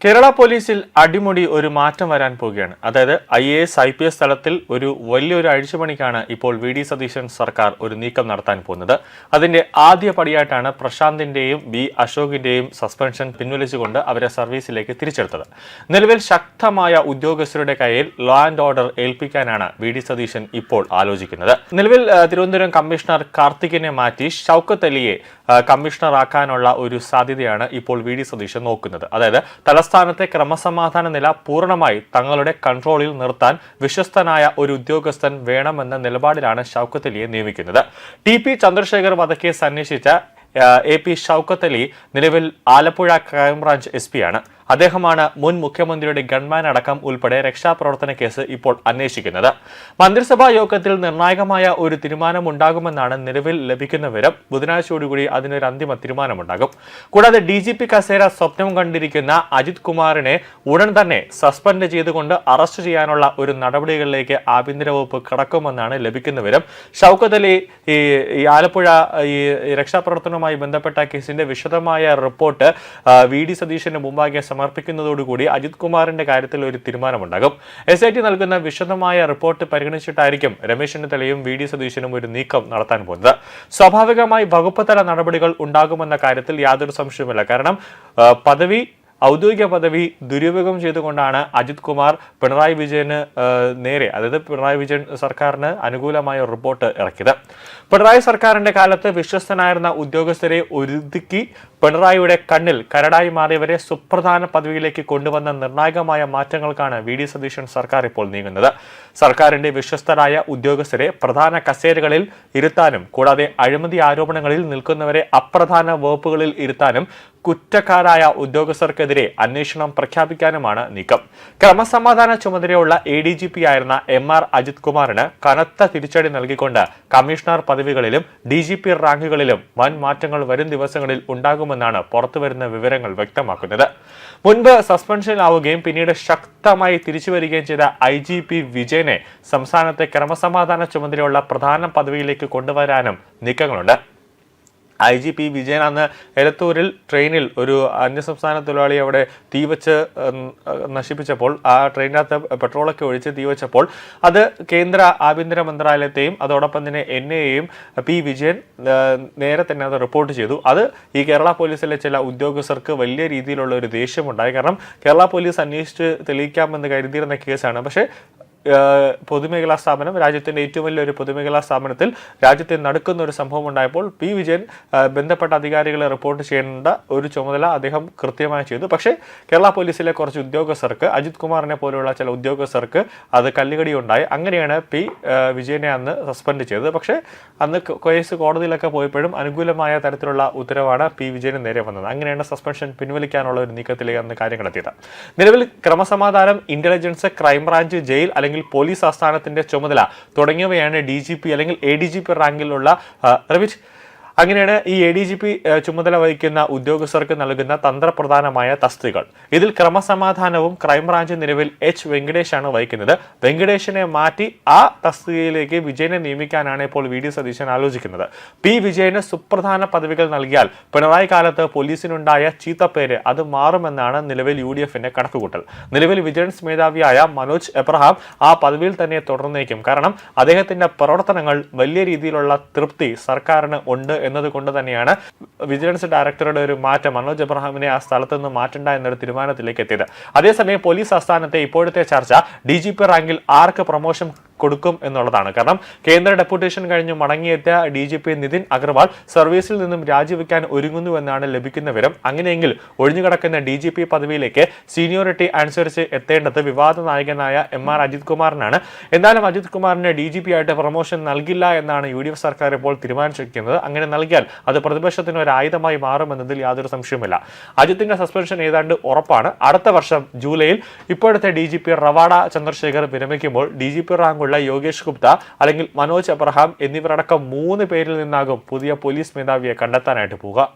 കേരള പോലീസിൽ അടിമുടി ഒരു മാറ്റം വരാൻ പോവുകയാണ്. അതായത് IAS IPS തലത്തിൽ ഒരു വലിയൊരു അഴിച്ചുപണിക്കാണ് ഇപ്പോൾ VD സതീശൻ സർക്കാർ ഒരു നീക്കം നടത്താൻ പോകുന്നത്. അതിന്റെ ആദ്യ പടിയായിട്ടാണ് പ്രശാന്തിന്റെയും അശോകിന്റെയും സസ്പെൻഷൻ പിൻവലിച്ചുകൊണ്ട് അവരെ സർവീസിലേക്ക് തിരിച്ചെടുത്തത്. നിലവിൽ ശക്തമായ ഉദ്യോഗസ്ഥരുടെ കയ്യിൽ ലോ ആൻഡ് ഓർഡർ ഏൽപ്പിക്കാനാണ് VD സതീശൻ ഇപ്പോൾ ആലോചിക്കുന്നത്. നിലവിൽ തിരുവനന്തപുരം കമ്മീഷണർ കാർത്തികിനെ മാറ്റി ഷൗക്കത്ത് അലിയെ കമ്മീഷണറാക്കാനുള്ള ഒരു സാധ്യതയാണ് ഇപ്പോൾ VD സതീശൻ നോക്കുന്നത്. അതായത് തലസ്ഥാനത്തെ ക്രമസമാധാന നില പൂർണ്ണമായി തങ്ങളുടെ കൺട്രോളിൽ നിർത്താൻ വിശ്വസ്തനായ ഒരു ഉദ്യോഗസ്ഥൻ വേണമെന്ന നിലപാടിലാണ് ഷൗക്കത്ത് അലിയെ നിയമിക്കുന്നത്. TP ചന്ദ്രശേഖർ വധക്കേസ് അന്വേഷിച്ച AP ഷൗക്കത്ത് അലി നിലവിൽ ആലപ്പുഴ ക്രൈംബ്രാഞ്ച് SP ആണ്. അദ്ദേഹമാണ് മുൻ മുഖ്യമന്ത്രിയുടെ ഗൺമാൻ അടക്കം ഉൾപ്പെടെ രക്ഷാപ്രവർത്തന കേസ് ഇപ്പോൾ അന്വേഷിക്കുന്നത്. മന്ത്രിസഭാ യോഗത്തിൽ നിർണായകമായ ഒരു തീരുമാനമുണ്ടാകുമെന്നാണ് നിലവിൽ ലഭിക്കുന്ന വിവരം. ബുധനാഴ്ചയോടുകൂടി അതിനൊരു അന്തിമ തീരുമാനമുണ്ടാകും. കൂടാതെ DGP കസേര സ്വപ്നം കണ്ടിരിക്കുന്ന അജിത് കുമാറിനെ ഉടൻ തന്നെ സസ്പെൻഡ് ചെയ്തുകൊണ്ട് അറസ്റ്റ് ചെയ്യാനുള്ള ഒരു നടപടികളിലേക്ക് ആഭ്യന്തര വകുപ്പ് കടക്കുമെന്നാണ് ലഭിക്കുന്ന വിവരം. ഷൗക്കത്ത് അലി ഈ ആലപ്പുഴ ഈ രക്ഷാപ്രവർത്തനവുമായി ബന്ധപ്പെട്ട കേസിന്റെ വിശദമായ റിപ്പോർട്ട് VD സതീശന് മുമ്പാകെ സമർപ്പിക്കുന്നതോടുകൂടി അജിത് കുമാറിന്റെ കാര്യത്തിൽ ഒരു തീരുമാനമുണ്ടാകും. SIT നൽകുന്ന വിശദമായ റിപ്പോർട്ട് പരിഗണിച്ചിട്ടായിരിക്കും രമേശ് ചെന്നിത്തലയും VD സതീശനും ഒരു നീക്കം നടത്താൻ പോകുന്നത്. സ്വാഭാവികമായി വകുപ്പ് തല നടപടികൾ ഉണ്ടാകുമെന്ന കാര്യത്തിൽ യാതൊരു സംശയവുമില്ല. കാരണം ഔദ്യോഗിക പദവി ദുരുപയോഗം ചെയ്തുകൊണ്ടാണ് അജിത് കുമാർ പിണറായി വിജയന് നേരെ, അതായത് പിണറായി വിജയൻ സർക്കാരിന് അനുകൂലമായ റിപ്പോർട്ട് ഇറക്കിയത്. പിണറായി സർക്കാരിന്റെ കാലത്ത് വിശ്വസ്തനായിരുന്ന ഉദ്യോഗസ്ഥരെ ഒതുക്കി പിണറായിയുടെ കണ്ണിൽ കരടായി മാറിയവരെ സുപ്രധാന പദവിയിലേക്ക് കൊണ്ടുവന്ന നിർണായകമായ മാറ്റങ്ങൾക്കാണ് VD സതീശൻ സർക്കാർ ഇപ്പോൾ നീങ്ങുന്നത്. സർക്കാരിന്റെ വിശ്വസ്തരായ ഉദ്യോഗസ്ഥരെ പ്രധാന കസേരകളിൽ ഇരുത്താനും കൂടാതെ അഴിമതി ആരോപണങ്ങളിൽ നിൽക്കുന്നവരെ അപ്രധാന വകുപ്പുകളിൽ ഇരുത്താനും കുറ്റക്കാരായ ഉദ്യോഗസ്ഥർക്കെതിരെ അന്വേഷണം പ്രഖ്യാപിക്കാനുമാണ് നീക്കം. ക്രമസമാധാന ചുമതലയുള്ള ADGP ആയിരുന്ന MR അജിത് കുമാറിന് കനത്ത തിരിച്ചടി നൽകിക്കൊണ്ട് കമ്മീഷണർ പദവികളിലും DGP റാങ്കുകളിലും വൻ മാറ്റങ്ങൾ വരും ദിവസങ്ങളിൽ ഉണ്ടാകുമെന്നാണ് പുറത്തുവരുന്ന വിവരങ്ങൾ വ്യക്തമാക്കുന്നത്. മുൻപ് സസ്പെൻഷനിലാവുകയും പിന്നീട് ശക്തമായി തിരിച്ചുവരികയും ചെയ്ത IGP വിജയനെ സംസ്ഥാനത്തെ ക്രമസമാധാന ചുമതലയുള്ള പ്രധാന പദവിയിലേക്ക് കൊണ്ടുവരാനും നീക്കങ്ങളുണ്ട്. IGP വിജയൻ അന്ന് എലത്തൂരിൽ ട്രെയിനിൽ ഒരു അന്യസംസ്ഥാന തൊഴിലാളി അവിടെ തീവച്ച് നശിപ്പിച്ചപ്പോൾ, ആ ട്രെയിനകത്ത് പെട്രോളൊക്കെ ഒഴിച്ച് തീവച്ചപ്പോൾ അത് കേന്ദ്ര ആഭ്യന്തര മന്ത്രാലയത്തെയും അതോടൊപ്പം തന്നെ NIAയെയും P വിജയൻ നേരെ തന്നെ അത് റിപ്പോർട്ട് ചെയ്തു. അത് ഈ കേരള പോലീസിലെ ചില ഉദ്യോഗസ്ഥർക്ക് വലിയ രീതിയിലുള്ള ഒരു ദേഷ്യമുണ്ടായി. കാരണം കേരള പോലീസ് അന്വേഷിച്ച് തെളിയിക്കാമെന്ന് കരുതിയിരുന്ന കേസാണ്. പക്ഷേ പൊതുമേഖലാ സ്ഥാപനം, രാജ്യത്തിന്റെ ഏറ്റവും വലിയൊരു പൊതുമേഖലാ സ്ഥാപനത്തിൽ രാജ്യത്തെ നടക്കുന്ന ഒരു സംഭവം ഉണ്ടായപ്പോൾ P വിജയൻ ബന്ധപ്പെട്ട അധികാരികളെ റിപ്പോർട്ട് ചെയ്യേണ്ട ഒരു ചുമതല അദ്ദേഹം കൃത്യമായി ചെയ്തു. പക്ഷേ കേരള പോലീസിലെ കുറച്ച് ഉദ്യോഗസ്ഥർക്ക്, അജിത് കുമാറിനെ പോലെയുള്ള ചില ഉദ്യോഗസ്ഥർക്ക് അത് കല്ലുകടി ഉണ്ടായി. അങ്ങനെയാണ് P വിജയനെ അന്ന് സസ്പെൻഡ് ചെയ്തത്. പക്ഷേ അന്ന് കേസ് കോടതിയിലൊക്കെ പോയപ്പോഴും അനുകൂലമായ തരത്തിലുള്ള ഉത്തരവാണ് P വിജയന് നേരെ വന്നത്. അങ്ങനെയാണ് സസ്പെൻഷൻ പിൻവലിക്കാനുള്ള ഒരു നീക്കത്തിലേക്ക് അന്ന് കാര്യങ്ങൾ എത്തിയത്. നിലവിൽ ക്രമസമാധാനം, ഇന്റലിജൻസ്, ക്രൈംബ്രാഞ്ച്, ജയിൽ അല്ലെങ്കിൽ പോലീസ് ആസ്ഥാനത്തിന്റെ ചുമതല തുടങ്ങിയവയാണ് DGP അല്ലെങ്കിൽ ADGP റാങ്കിലുള്ള അങ്ങനെയാണ് ഈ ADGP ചുമതല വഹിക്കുന്ന ഉദ്യോഗസ്ഥർക്ക് നൽകുന്ന തന്ത്രപ്രധാനമായ തസ്തികകൾ. ഇതിൽ ക്രമസമാധാനവും ക്രൈംബ്രാഞ്ചും നിലവിൽ H വെങ്കടേഷാണ് വഹിക്കുന്നത്. വെങ്കടേഷിനെ മാറ്റി ആ തസ്തികയിലേക്ക് വിജയനെ നിയമിക്കാനാണ് ഇപ്പോൾ VD സതീശൻ ആലോചിക്കുന്നത്. P വിജയന് സുപ്രധാന പദവികൾ നൽകിയാൽ പിണറായി കാലത്ത് പോലീസിനുണ്ടായ ചീത്തപ്പേര് അത് മാറുമെന്നാണ് നിലവിൽ UDFന്റെ കണക്കുകൂട്ടൽ. നിലവിൽ വിജിലൻസ് മേധാവിയായ മനോജ് എബ്രഹാം ആ പദവിയിൽ തന്നെ തുടർന്നേക്കും. കാരണം അദ്ദേഹത്തിന്റെ പ്രവർത്തനങ്ങൾ വലിയ രീതിയിലുള്ള തൃപ്തി സർക്കാരിന് ഉണ്ട് എന്നതുകൊണ്ട് തന്നെയാണ് വിജിലൻസ് ഡയറക്ടറുടെ ഒരു മാറ്റം, മനോജ് എബ്രഹാമിനെ ആ സ്ഥലത്ത് നിന്ന് മാറ്റണ്ട എന്നൊരു തീരുമാനത്തിലേക്ക് എത്തിയത്. അതേസമയം പോലീസ് ആസ്ഥാനത്തെ ഇപ്പോഴത്തെ ചർച്ച DGP റാങ്കിൽ ആർക്ക് പ്രൊമോഷൻ കൊടുക്കും എന്നുള്ളതാണ്. കാരണം കേന്ദ്ര ഡെപ്യൂട്ടേഷൻ കഴിഞ്ഞ് മടങ്ങിയെത്തിയ DGP നിതിൻ അഗർവാൾ സർവീസിൽ നിന്നും രാജിവെക്കാൻ ഒരുങ്ങുന്നുവെന്നാണ് ലഭിക്കുന്ന വിവരം. അങ്ങനെയെങ്കിൽ ഒഴിഞ്ഞുകിടക്കുന്ന DGP പദവിയിലേക്ക് സീനിയോറിറ്റി അനുസരിച്ച് എത്തേണ്ടത് വിവാദ നായകനായ MR അജിത് കുമാറിനാണ്. എന്നാലും അജിത് കുമാറിന് DGP ആയിട്ട് പ്രൊമോഷൻ നൽകില്ല എന്നാണ് UDF സർക്കാർ ഇപ്പോൾ തീരുമാനിച്ചിരിക്കുന്നത്. അങ്ങനെ നൽകിയാൽ അത് പ്രതിപക്ഷത്തിന് ഒരു ആയുധമായി മാറുമെന്നതിൽ യാതൊരു സംശയവുമില്ല. അജിത്തിന്റെ സസ്പെൻഷൻ ഏതാണ്ട് ഉറപ്പാണ്. അടുത്ത വർഷം ജൂലൈയിൽ ഇപ്പോഴത്തെ DGP റവാഡ ചന്ദ്രശേഖർ വിരമിക്കുമ്പോൾ DGP റാങ്ക് യോഗേഷ് ഗുപ്ത അല്ലെങ്കിൽ മനോജ് എബ്രഹാം എന്നിവരടക്കം 3 പേരിൽ നിന്നാകും പുതിയ പോലീസ് മേധാവിയെ കണ്ടെത്താനായിട്ട് പോവുക.